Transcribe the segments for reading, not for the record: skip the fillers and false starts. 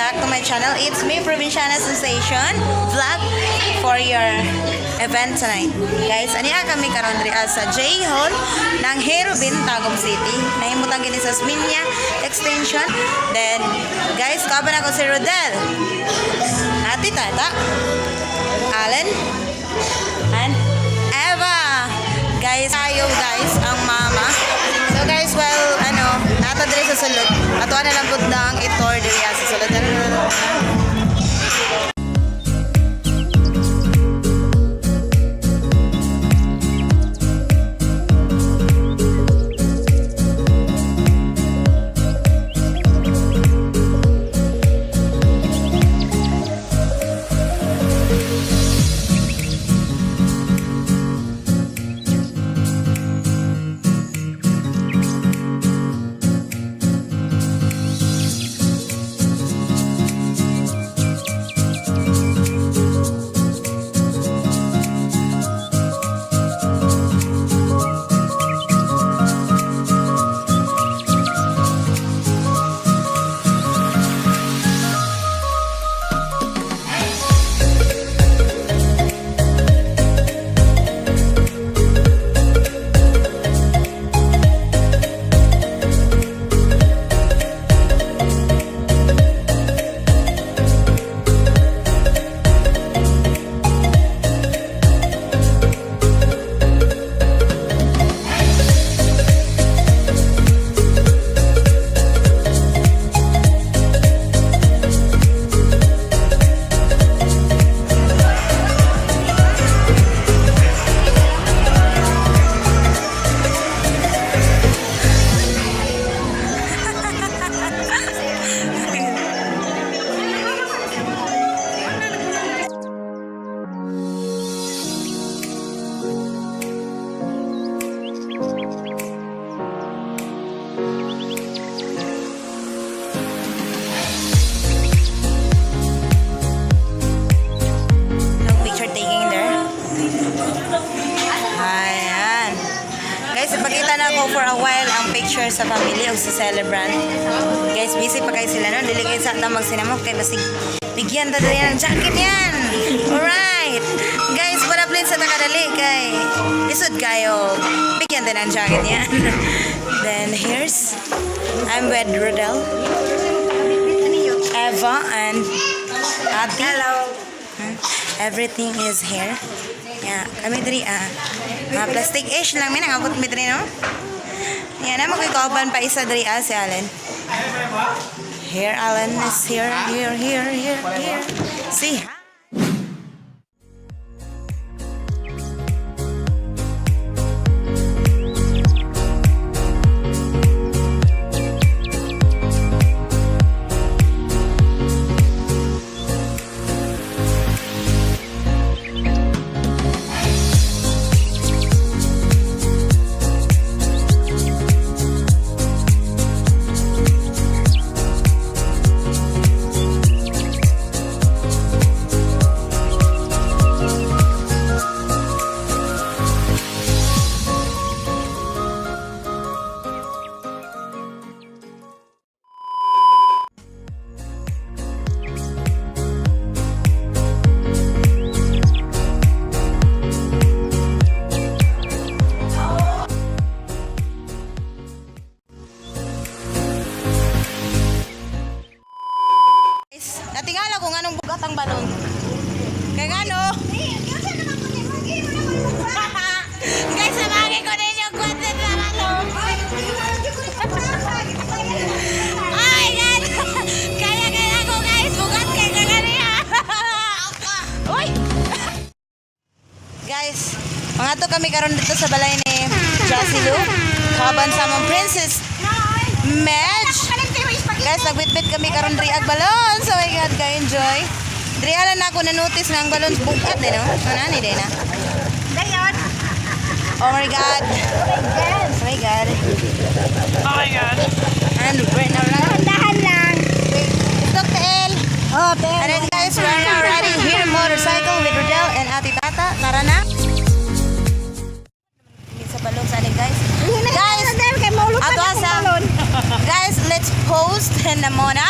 back to my channel. It's me, Provinciana Sensation vlog for your event tonight. Guys, aniya kami karon diri sa J Hall ng Herobin, Tagum City. Nahimutang gini sa Sminya Extension. Then, guys, kaban ako si Rodel, Ati Tata, Allen, and Eva. Guys, tayo guys, ang mama. So guys, well, nato diri sa sulod. Ato na lang budang itor diri sa sulod. Ipakita na ako for a while ang picture sa family o sa celebrant. Guys, busy pa kayo sila, no? Diligay sa ata magsinamok kay masig bigyan ta din ng jacket yan. Alright. Guys, para please sa takadali kay isod kayo. Bigyan din ng jacket yan. Then here's I'm with Rodel, Eva, and Ati. Hello. Everything is here. Yeah, kami diri plastic-ish lang min ang abot mi diri, no? Yan na magkakaban pa isa diri si Allen. Here Allen is here. See. Natingala kung anong bugat ang balon. Kaya gano? Guys, sabagay ko din yung content na balon. Ay, God! Kaya ko guys, bugat kayo kagania. Uy! Guys, mga to kami karon dito sa balay ni Jassy Lou. Kaban sa mong Princess Medj. Guys, nagbitbit kami karon diri ag balon. So my God, ka-enjoy. Diri alan ako na-notice na ang balon bugat din, no? Manani din na. Dayon. Oh my God. Oh my God. Oh my God. And right now lang. Dahan lang. Look, TL. Oh, TL. And then guys, we're now riding here motorcycle with Rodel and Ati Tata. Tara na. Sa balon sa guys. Guys, ato sa. Guys, let's post na muna.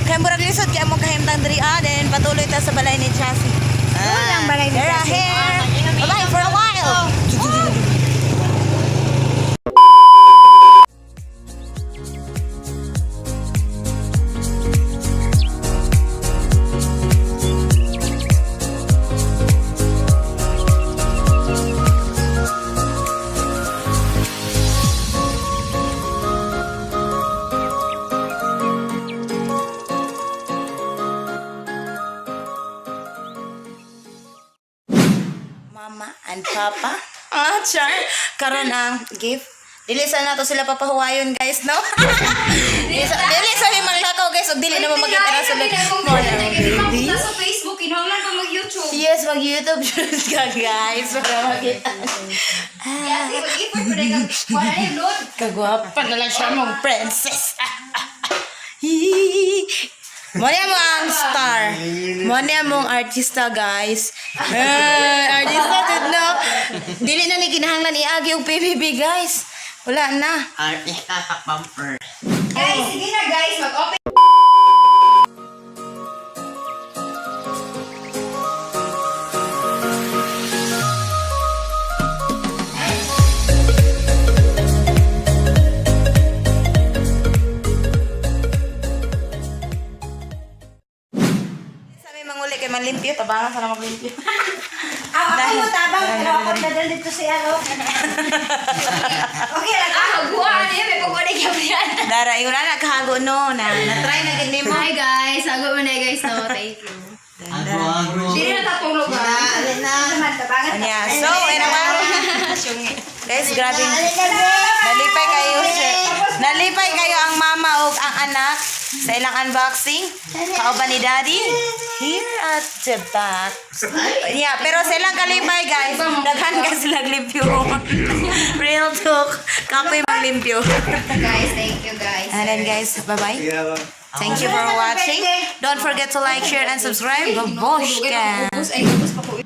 Kaya murag lisod kaya mo kahimtang diri then patuloy ta sa balay ni Chassie. Walang balay ni They're Chassie. here. Bye-bye for a while. Mama and Papa. Char. Karon ang gift. Dili sa nato sila papahuwayon guys, no? Dili sa himang lakaw guys, ug dili naman magkita sila. Baby. Sa Facebook, kinahanglan pa mag-YouTube. Yes, mag-YouTube shows ka guys para makita. Mag-effort pa rin ka. Wala na yung load. Kagwapa na lang siya mong princess. Muna mo ang star. Muna mong artista, guys. Artista, no? Dili na ni kinahanglan iagi yung PBB, guys. Wala na. Artista sa bumper. Guys, sige na guys, mag-open. Sabi manguli kay malimpyo. Tabangan sa na maglimpyo. Ako mo tabang, pero ako dadal dito si ano. Okay lang. Buwan niya, may pagkuha na yan. Dara, yun na nakahago no. Na-try na gini mo. Hi guys, sagot mo na guys, no? Thank you. Agro-agro. Hindi na tatulog ha. Naman, tabangan. Anya. So, naman. Guys, grabe. Nalipay kayo. Nalipay kayo ang mama o ang anak sa ilang unboxing. Kauban ni Daddy. Here at the back. Yeah, pero sa ilang kalipay guys, daghan ka sila limpyo. Real talk. Kapoy maglimpyo. Guys, thank you guys. And then guys, bye-bye. Thank you for watching. Don't forget to like, share, and subscribe. Babosh ka! Ay, gabos pa po.